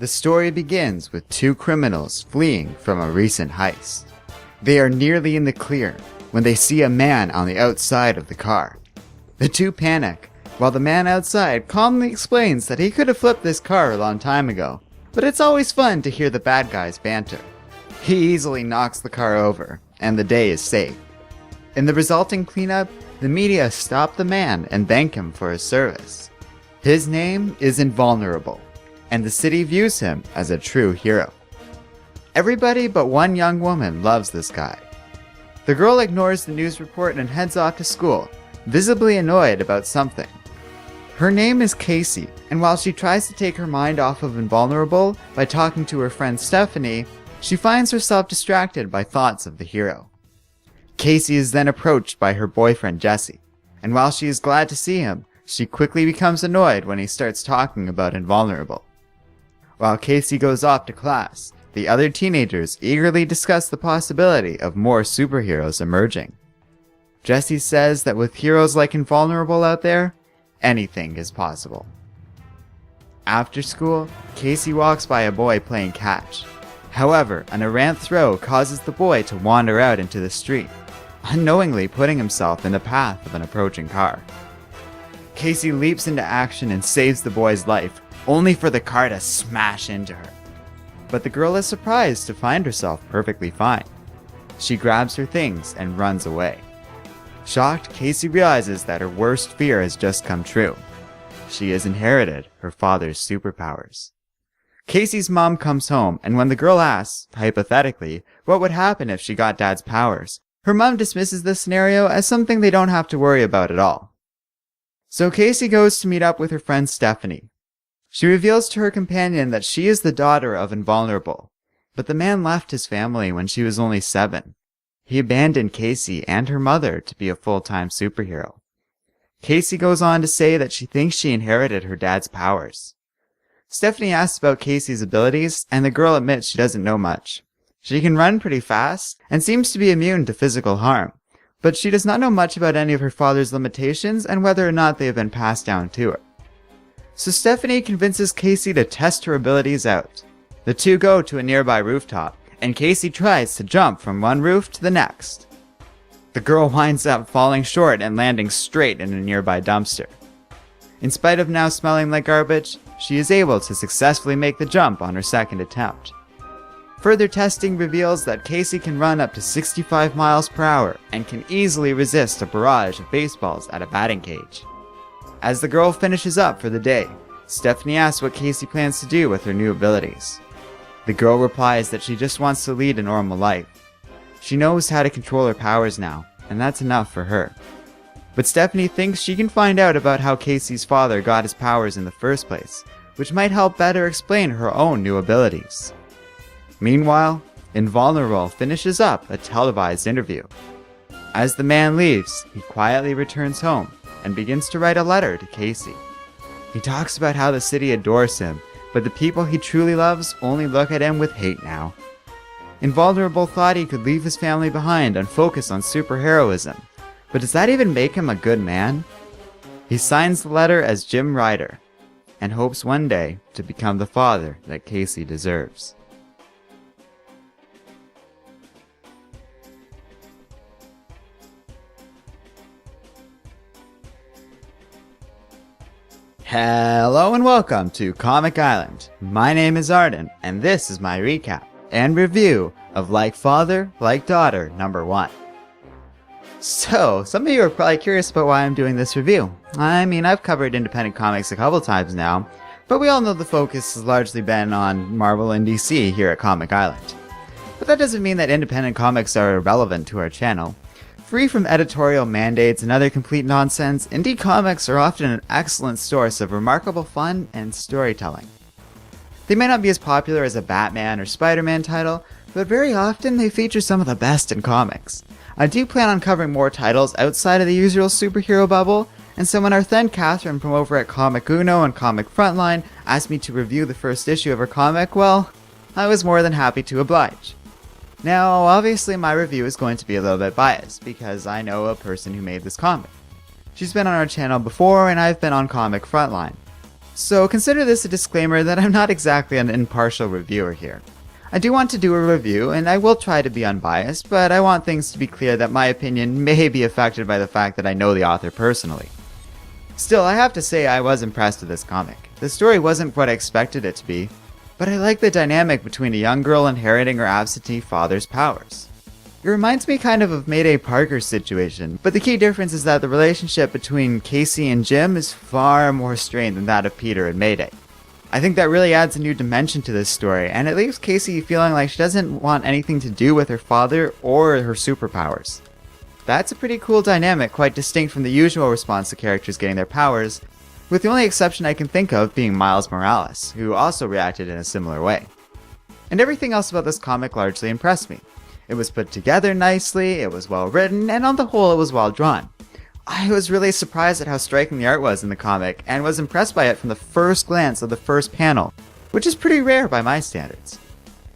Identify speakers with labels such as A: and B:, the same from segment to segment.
A: The story begins with two criminals fleeing from a recent heist. They are nearly in the clear when they see a man on the outside of the car. The two panic, while the man outside calmly explains that he could have flipped this car a long time ago, but it's always fun to hear the bad guys banter. He easily knocks the car over, and the day is saved. In the resulting cleanup, the media stop the man and thank him for his service. His name is Invulnerable, and the city views him as a true hero. Everybody but one young woman loves this guy. The girl ignores the news report and heads off to school, visibly annoyed about something. Her name is Casey, and while she tries to take her mind off of Invulnerable by talking to her friend Stephanie, she finds herself distracted by thoughts of the hero. Casey is then approached by her boyfriend Jesse, and while she is glad to see him, she quickly becomes annoyed when he starts talking about Invulnerable. While Casey goes off to class, the other teenagers eagerly discuss the possibility of more superheroes emerging. Jesse says that with heroes like Invulnerable out there, anything is possible. After school, Casey walks by a boy playing catch. However, an errant throw causes the boy to wander out into the street, unknowingly putting himself in the path of an approaching car. Casey leaps into action and saves the boy's life, only for the car to smash into her. But the girl is surprised to find herself perfectly fine. She grabs her things and runs away. Shocked, Casey realizes that her worst fear has just come true. She has inherited her father's superpowers. Casey's mom comes home, and when the girl asks, hypothetically, what would happen if she got Dad's powers, her mom dismisses the scenario as something they don't have to worry about at all. So Casey goes to meet up with her friend Stephanie. She reveals to her companion that she is the daughter of Invulnerable, but the man left his family when she was only 7. He abandoned Casey and her mother to be a full-time superhero. Casey goes on to say that she thinks she inherited her dad's powers. Stephanie asks about Casey's abilities, and the girl admits she doesn't know much. She can run pretty fast, and seems to be immune to physical harm, but she does not know much about any of her father's limitations and whether or not they have been passed down to her. So Stephanie convinces Casey to test her abilities out. The two go to a nearby rooftop, and Casey tries to jump from one roof to the next. The girl winds up falling short and landing straight in a nearby dumpster. In spite of now smelling like garbage, she is able to successfully make the jump on her second attempt. Further testing reveals that Casey can run up to 65 miles per hour and can easily resist a barrage of baseballs at a batting cage. As the girl finishes up for the day, Stephanie asks what Casey plans to do with her new abilities. The girl replies that she just wants to lead a normal life. She knows how to control her powers now, and that's enough for her. But Stephanie thinks she can find out about how Casey's father got his powers in the first place, which might help better explain her own new abilities. Meanwhile, Invulnerable finishes up a televised interview. As the man leaves, he quietly returns home and begins to write a letter to Casey. He talks about how the city adores him, but the people he truly loves only look at him with hate now. Invulnerable thought he could leave his family behind and focus on superheroism, but does that even make him a good man? He signs the letter as Jim Ryder, and hopes one day to become the father that Casey deserves. Hello and welcome to Comic Island. My name is Arden, and this is my recap and review of Like Father, Like Daughter #1. So, some of you are probably curious about why I'm doing this review. I mean, I've covered independent comics a couple times now, but we all know the focus has largely been on Marvel and DC here at Comic Island. But that doesn't mean that independent comics are irrelevant to our channel. Free from editorial mandates and other complete nonsense, indie comics are often an excellent source of remarkable fun and storytelling. They may not be as popular as a Batman or Spider-Man title, but very often they feature some of the best in comics. I do plan on covering more titles outside of the usual superhero bubble, and so when our friend Catherine from over at ComicUno and ComicFrontline asked me to review the first issue of her comic, well, I was more than happy to oblige. Now, obviously my review is going to be a little bit biased, because I know a person who made this comic. She's been on our channel before, and I've been on ComicFrontline. So consider this a disclaimer that I'm not exactly an impartial reviewer here. I do want to do a review, and I will try to be unbiased, but I want things to be clear that my opinion may be affected by the fact that I know the author personally. Still, I have to say I was impressed with this comic. The story wasn't what I expected it to be, but I like the dynamic between a young girl inheriting her absentee father's powers. It reminds me kind of Mayday Parker's situation, but the key difference is that the relationship between Casey and Jim is far more strained than that of Peter and Mayday. I think that really adds a new dimension to this story, and it leaves Casey feeling like she doesn't want anything to do with her father or her superpowers. That's a pretty cool dynamic, quite distinct from the usual response to characters getting their powers, with the only exception I can think of being Miles Morales, who also reacted in a similar way. And everything else about this comic largely impressed me. It was put together nicely, it was well written, and on the whole it was well drawn. I was really surprised at how striking the art was in the comic, and was impressed by it from the first glance of the first panel, which is pretty rare by my standards.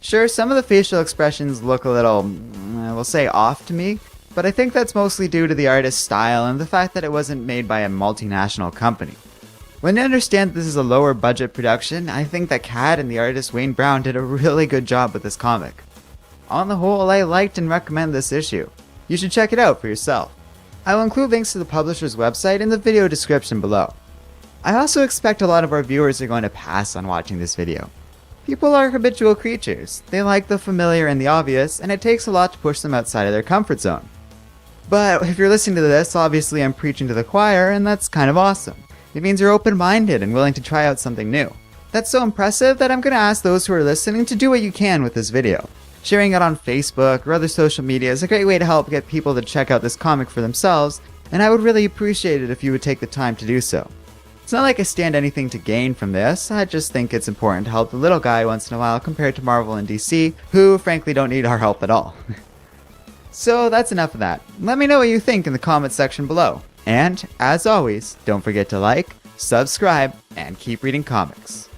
A: Sure, some of the facial expressions look a little, we'll say, off to me, but I think that's mostly due to the artist's style and the fact that it wasn't made by a multinational company. When you understand this is a lower budget production, I think that Cat and the artist Wayne Brown did a really good job with this comic. On the whole, I liked and recommend this issue. You should check it out for yourself. I will include links to the publisher's website in the video description below. I also expect a lot of our viewers are going to pass on watching this video. People are habitual creatures. They like the familiar and the obvious, and it takes a lot to push them outside of their comfort zone. But if you're listening to this, obviously I'm preaching to the choir, and that's kind of awesome. It means you're open-minded and willing to try out something new. That's so impressive that I'm going to ask those who are listening to do what you can with this video. Sharing it on Facebook or other social media is a great way to help get people to check out this comic for themselves, and I would really appreciate it if you would take the time to do so. It's not like I stand anything to gain from this, I just think it's important to help the little guy once in a while compared to Marvel and DC, who frankly don't need our help at all. So that's enough of that. Let me know what you think in the comments section below. And, as always, don't forget to like, subscribe, and keep reading comics.